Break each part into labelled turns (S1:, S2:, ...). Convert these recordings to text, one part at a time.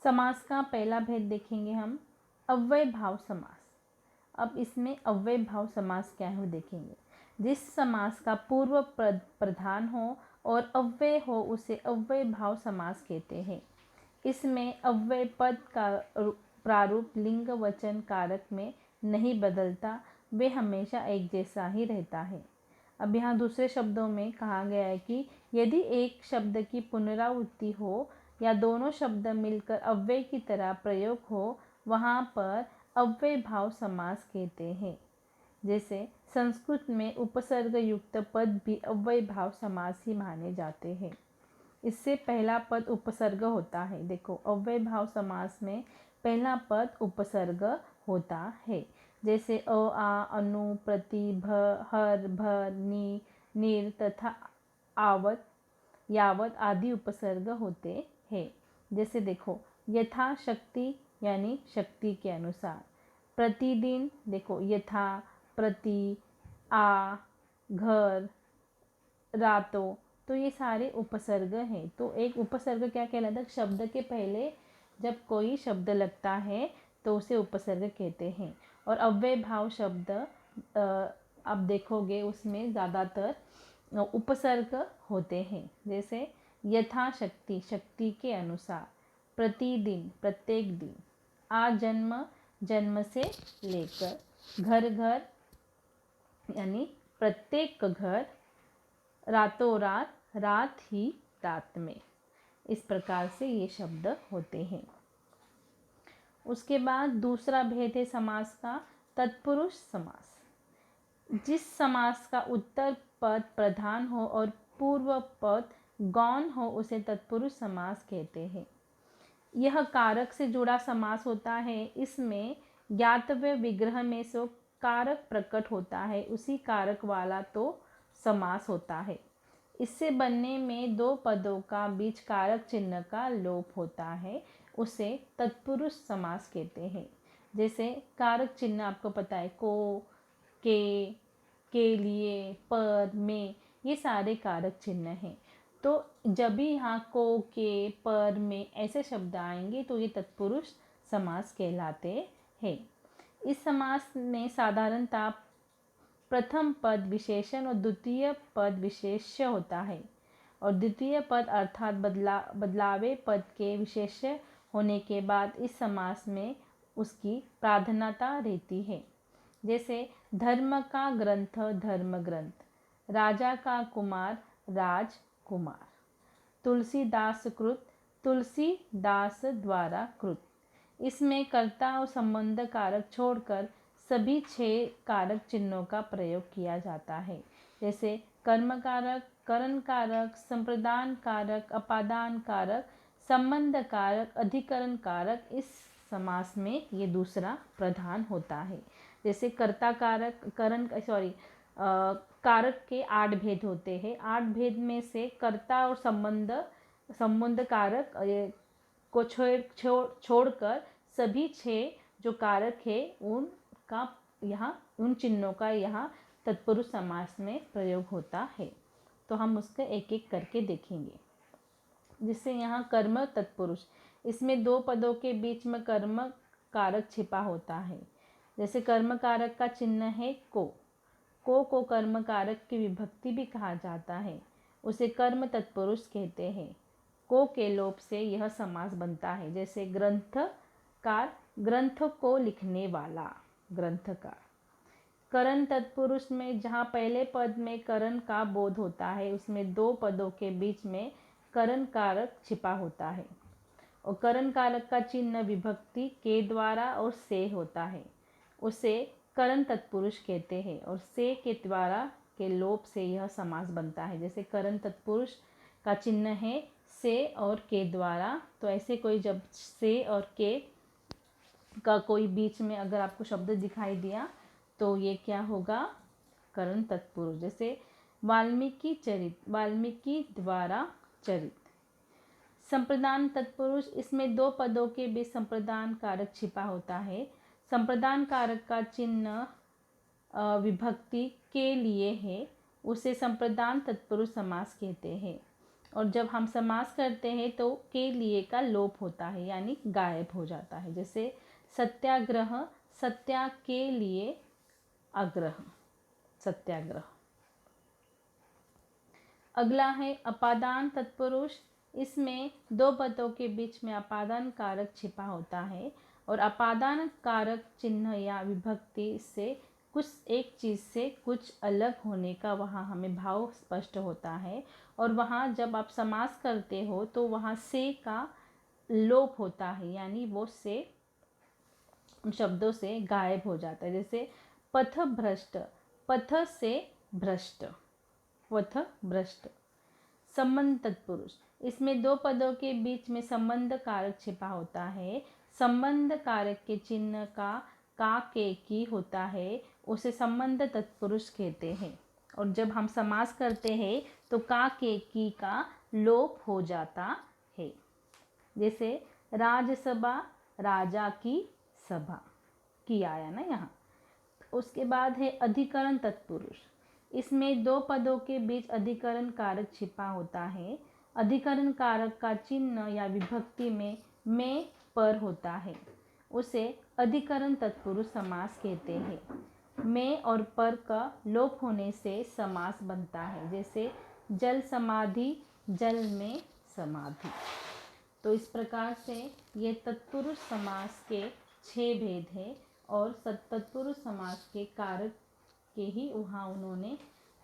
S1: समास का पहला भेद देखेंगे हम, अव्यय भाव समास। अब इसमें अव्यय भाव समास क्या है वो देखेंगे। जिस समास का पूर्व प्रधान हो और अव्यय हो उसे अव्यय भाव समास कहते हैं। इसमें अव्यय पद का प्रारूप लिंग वचन कारक में नहीं बदलता, वे हमेशा एक जैसा ही रहता है। अब यहाँ दूसरे शब्दों में कहा गया है कि यदि एक शब्द की पुनरावृत्ति हो या दोनों शब्द मिलकर अव्यय की तरह प्रयोग हो, वहाँ पर अव्यय भाव समास कहते हैं। जैसे संस्कृत में उपसर्ग युक्त पद भी अव्यय भाव समास ही माने जाते हैं। इससे पहला पद उपसर्ग होता है। देखो, अव्यय भाव समास में पहला पद उपसर्ग होता है। जैसे अ, आ, अनु, प्रति, भ, हर, भर, नी, निर तथा आवत, यावत आदि उपसर्ग होते हैं। जैसे देखो, यथा शक्ति यानी शक्ति के अनुसार। प्रतिदिन, देखो यथा, प्रति, आ, घर, रातों, तो ये सारे उपसर्ग हैं। तो एक उपसर्ग क्या कहलाता है? शब्द के पहले जब कोई शब्द लगता है तो उसे उपसर्ग कहते हैं। और अव्यय भाव शब्द आप देखोगे उसमें ज़्यादातर उपसर्ग होते हैं। जैसे यथाशक्ति, शक्ति के अनुसार। प्रतिदिन, प्रत्येक दिन। आजन्म, जन्म से लेकर। घर घर यानी प्रत्येक घर। रातों रात, रात ही रात में। इस प्रकार से ये शब्द होते हैं। उसके बाद दूसरा भेद है समास का, तत्पुरुष समास। जिस समास का उत्तर पद प्रधान हो और पूर्व पद गौण हो उसे तत्पुरुष समास कहते हैं। यह कारक से जुड़ा समास होता है। इसमें ज्ञातव्य विग्रह में से कारक प्रकट होता है, उसी कारक वाला तो समास होता है। इससे बनने में दो पदों का बीच कारक चिन्ह का लोप होता है, उसे तत्पुरुष समास कहते हैं। जैसे कारक चिन्ह आपको पता है, को, के लिए, पर, में, ये सारे कारक चिन्ह हैं। तो जब भी यहाँ को, के, पर, में ऐसे शब्द आएंगे तो ये तत्पुरुष समास कहलाते हैं। इस समास में साधारणतः प्रथम पद विशेषण और द्वितीय पद विशेष्य होता है। और द्वितीय पद अर्थात बदलावे पद के विशेष्य होने के बाद इस समास में उसकी प्राधान्यता रहती है। जैसे धर्म का ग्रंथ, धर्म ग्रंथ। राजा का कुमार, राजकुमार। तुलसीदास कृत, तुलसीदास द्वारा कृत। इसमें कर्ता और संबंध कारक छोड़कर सभी 6 कारक चिन्हों का प्रयोग किया जाता है। जैसे कर्म कारक, करण कारक, संप्रदान कारक, अपादान कारक, संबंध कारक, अधिकरण कारक। इस समास में ये दूसरा प्रधान होता है। जैसे कर्ता कारक, कारक के 8 भेद होते हैं। 8 भेद में से कर्ता और संबंध कारक को छोड़कर सभी 6 जो कारक है उनका यहाँ, उन चिन्हों का यहाँ तत्पुरुष समास में प्रयोग होता है। तो हम उसका एक एक करके देखेंगे। जिससे यहाँ कर्म तत्पुरुष, इसमें 2 पदों के बीच में कर्म कारक छिपा होता है। जैसे कर्म कारक का चिन्ह है को कर्म कारक की विभक्ति भी कहा जाता है, उसे कर्म तत्पुरुष कहते हैं। को के लोप से यह समास बनता है। जैसे ग्रंथकार, ग्रंथ को लिखने वाला, ग्रंथकार। करण तत्पुरुष में जहाँ पहले पद में करण का बोध होता है, उसमें 2 पदों के बीच में करण कारक छिपा होता है। और करण कारक का चिन्ह विभक्ति के द्वारा और से होता है, उसे करण तत्पुरुष कहते हैं। और से के द्वारा के लोप से यह समास बनता है। जैसे करण तत्पुरुष का चिन्ह है से और के द्वारा, तो ऐसे कोई जब से और के का कोई बीच में अगर आपको शब्द दिखाई दिया तो ये क्या होगा? करण तत्पुरुष। जैसे वाल्मीकि चरित, वाल्मीकि द्वारा चरित। संप्रदान तत्पुरुष, इसमें 2 पदों के बीच संप्रदान कारक छिपा होता है। संप्रदान कारक का चिन्ह विभक्ति के लिए है, उसे संप्रदान तत्पुरुष समास कहते हैं। और जब हम समास करते हैं तो के लिए का लोप होता है यानी गायब हो जाता है। जैसे सत्याग्रह, सत्या के लिए आग्रह, सत्याग्रह। अगला है अपादान तत्पुरुष। इसमें दो पदों के बीच में अपादान कारक छिपा होता है और अपादान कारक चिन्ह या विभक्ति से कुछ एक चीज़ से कुछ अलग होने का वहाँ हमें भाव स्पष्ट होता है। और वहाँ जब आप समास करते हो तो वहाँ से का लोप होता है यानी वो से उन शब्दों से गायब हो जाता है। जैसे पथ भ्रष्ट, पथ से भ्रष्ट, पथ भ्रष्ट। संबंध तत्पुरुष, इसमें दो पदों के बीच में संबंध कारक छिपा होता है। संबंध कारक के चिन्ह का के की होता है, उसे संबंध तत्पुरुष कहते हैं। और जब हम समास करते हैं तो का के की का लोप हो जाता है। जैसे राजसभा, राजा की सभा, की आया ना यहाँ। उसके बाद है अधिकरण तत्पुरुष। इसमें दो पदों के बीच अधिकरण कारक छिपा होता है। अधिकरण कारक का चिन्ह या विभक्ति में पर होता है, उसे अधिकरण तत्पुरुष समास कहते हैं। में और पर का लोप होने से समास बनता है। जैसे जल समाधि, जल में समाधि। तो इस प्रकार से ये तत्पुरुष समास के 6 भेद हैं और तत्पुरुष समास के कारक के ही वहाँ उन्होंने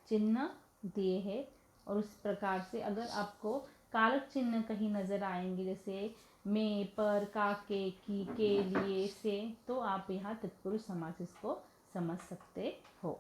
S1: चिन्ह दिए हैं। और उस प्रकार से अगर आपको कारक चिन्ह कहीं नज़र आएंगे जैसे में, पर, का, के लिए, से, तो आप यहाँ तत्पुरुष समास इसको समझ सकते हो।